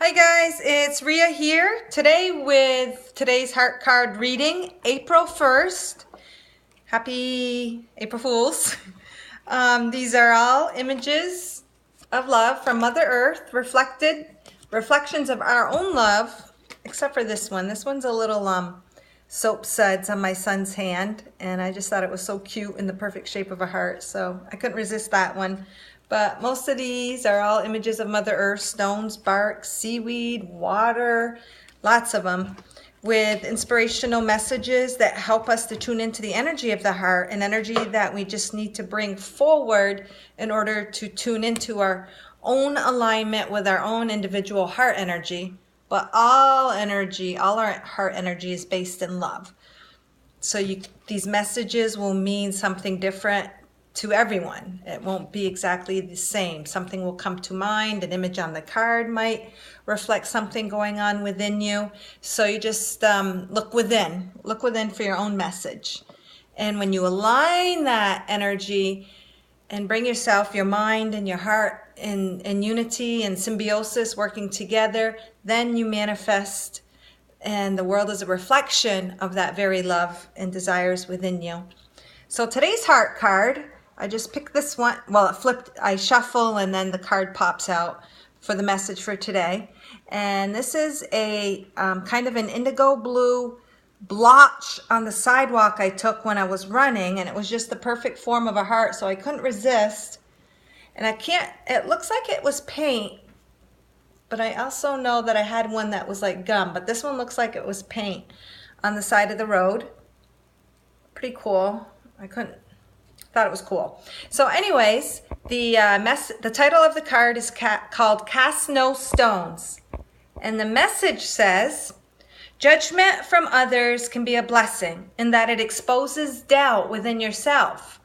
Hi guys, it's Ria here today with today's heart card reading, April 1st. Happy April Fools. These are all images of love from Mother Earth, reflections of our own love, except for this one. This one's a little soap suds on my son's hand, and I just thought it was so cute in the perfect shape of a heart, so I couldn't resist that one. But most of these are all images of Mother Earth, stones, bark, seaweed, water, lots of them, with inspirational messages that help us to tune into the energy of the heart, an energy that we just need to bring forward in order to tune into our own alignment with our own individual heart energy. But all energy, all our heart energy is based in love. So these messages will mean something different to everyone. It won't be exactly the same. Something will come to mind. An image on the card might reflect something going on within you. So you just look within for your own message. And when you align that energy and bring yourself, your mind and your heart in unity and symbiosis, working together, then you manifest, and the world is a reflection of that very love and desires within you. So today's heart card, I just picked this one. Well, it flipped. I shuffle and then the card pops out for the message for today. And this is a kind of an indigo blue blotch on the sidewalk I took when I was running, and it was just the perfect form of a heart, so I couldn't resist. And it looks like it was paint, but I also know that I had one that was like gum, but this one looks like it was paint on the side of the road. Pretty cool. Thought it was cool. So anyways, the title of the card is called Cast No Stones. And the message says, judgment from others can be a blessing in that it exposes doubt within yourself.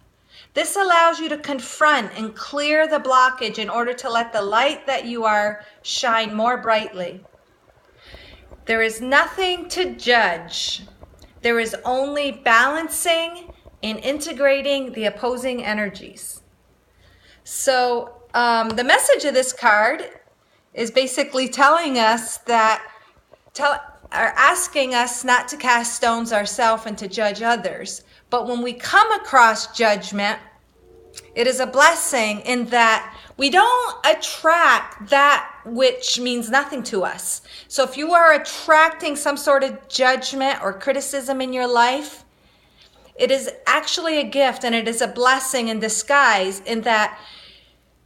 This allows you to confront and clear the blockage in order to let the light that you are shine more brightly. There is nothing to judge. There is only balancing in integrating the opposing energies. So the message of this card is basically telling us asking us not to cast stones ourselves and to judge others. But when we come across judgment, it is a blessing in that we don't attract that which means nothing to us. So if you are attracting some sort of judgment or criticism in your life, it is actually a gift, and it is a blessing in disguise in that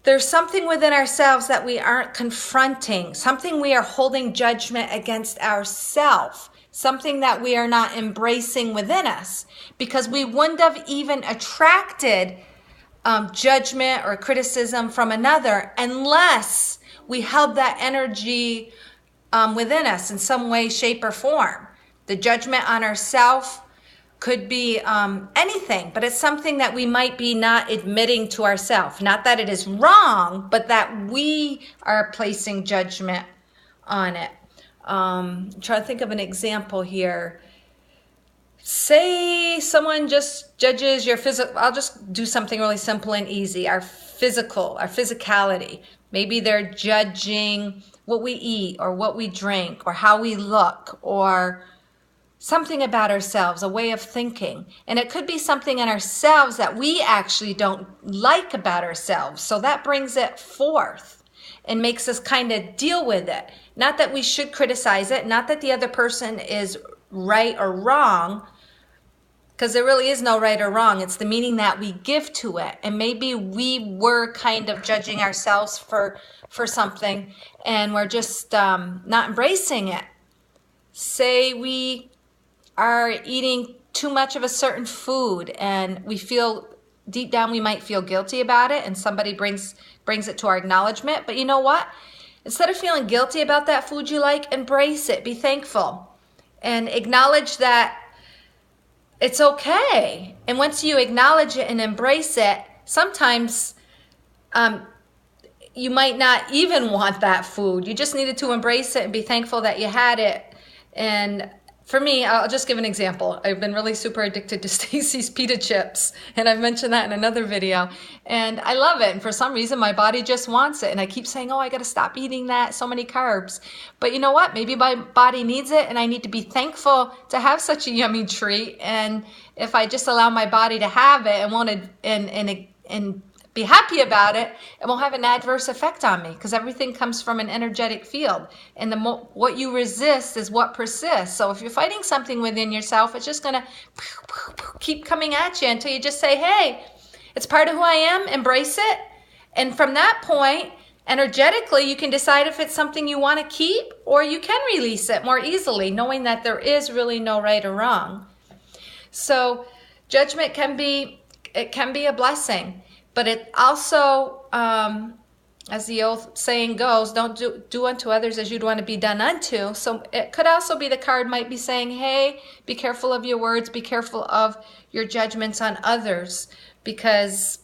there's something within ourselves that we aren't confronting, something we are holding judgment against ourselves, something that we are not embracing within us, because we wouldn't have even attracted judgment or criticism from another unless we held that energy within us in some way, shape, or form. The judgment on ourselves could be anything, but it's something that we might be not admitting to ourselves. Not that it is wrong, but that we are placing judgment on it. I'm trying to think of an example here. Say someone just judges your physical. I'll just do something really simple and easy. Our physicality. Maybe they're judging what we eat or what we drink or how we look or something about ourselves, a way of thinking. And it could be something in ourselves that we actually don't like about ourselves. So that brings it forth and makes us kind of deal with it. Not that we should criticize it, not that the other person is right or wrong, because there really is no right or wrong. It's the meaning that we give to it. And maybe we were kind of judging ourselves for something, and we're just not embracing it. Say we are eating too much of a certain food, and we feel deep down we might feel guilty about it, and somebody brings it to our acknowledgement. But you know what? Instead of feeling guilty about that food you like, embrace it. Be thankful and acknowledge that it's okay. And once you acknowledge it and embrace it, sometimes you might not even want that food. You just needed to embrace it and be thankful that you had it, and for me, I'll just give an example. I've been really super addicted to Stacy's pita chips, and I've mentioned that in another video. And I love it, and for some reason my body just wants it. And I keep saying, oh, I gotta stop eating that, so many carbs. But you know what? Maybe my body needs it, and I need to be thankful to have such a yummy treat. And if I just allow my body to have it and and be happy about it, it won't have an adverse effect on me, because everything comes from an energetic field, and what you resist is what persists. So if you're fighting something within yourself, it's just gonna keep coming at you until you just say, hey, it's part of who I am, embrace it. And from that point, energetically, you can decide if it's something you want to keep, or you can release it more easily, knowing that there is really no right or wrong. So judgment can be a blessing. But it also, as the old saying goes, don't do unto others as you'd want to be done unto. So it could also be, the card might be saying, hey, be careful of your words, be careful of your judgments on others, because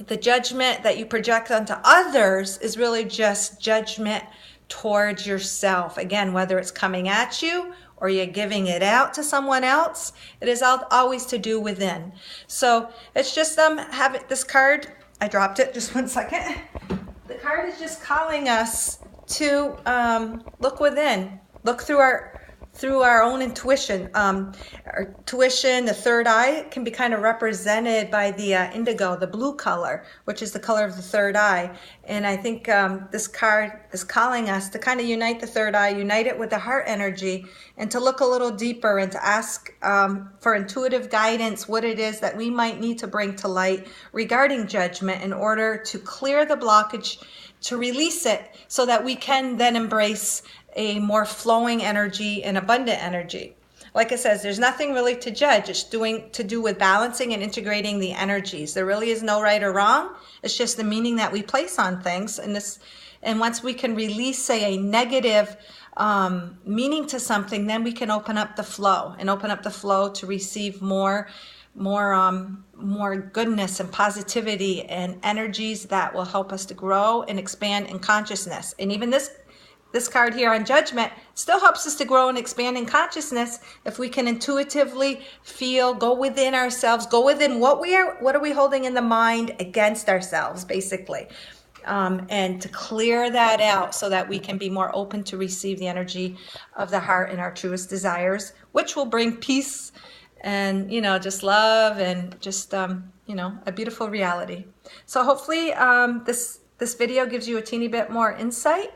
the judgment that you project onto others is really just judgment towards yourself. Again, whether it's coming at you or you're giving it out to someone else, it is always to do within. So it's just this card, I dropped it, just 1 second. The card is just calling us to look within, look through our own intuition. Our intuition, the third eye, can be kind of represented by the indigo, the blue color, which is the color of the third eye. And I think this card is calling us to kind of unite the third eye, unite it with the heart energy, and to look a little deeper and to ask for intuitive guidance, what it is that we might need to bring to light regarding judgment in order to clear the blockage, to release it, so that we can then embrace a more flowing energy and abundant energy. Like it says, there's nothing really to judge. It's to do with balancing and integrating the energies. There really is no right or wrong. It's just the meaning that we place on things. And once we can release, say, a negative meaning to something, then we can open up the flow to receive more goodness and positivity and energies that will help us to grow and expand in consciousness. And even this card here on judgment still helps us to grow and expand in consciousness if we can intuitively feel, go within ourselves, go within what are we holding in the mind against ourselves, basically. And to clear that out so that we can be more open to receive the energy of the heart and our truest desires, which will bring peace and, just love and just, a beautiful reality. So hopefully this video gives you a teeny bit more insight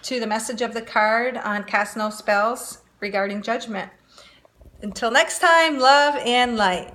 to the message of the card on Cast No Spells regarding judgment. Until next time, love and light.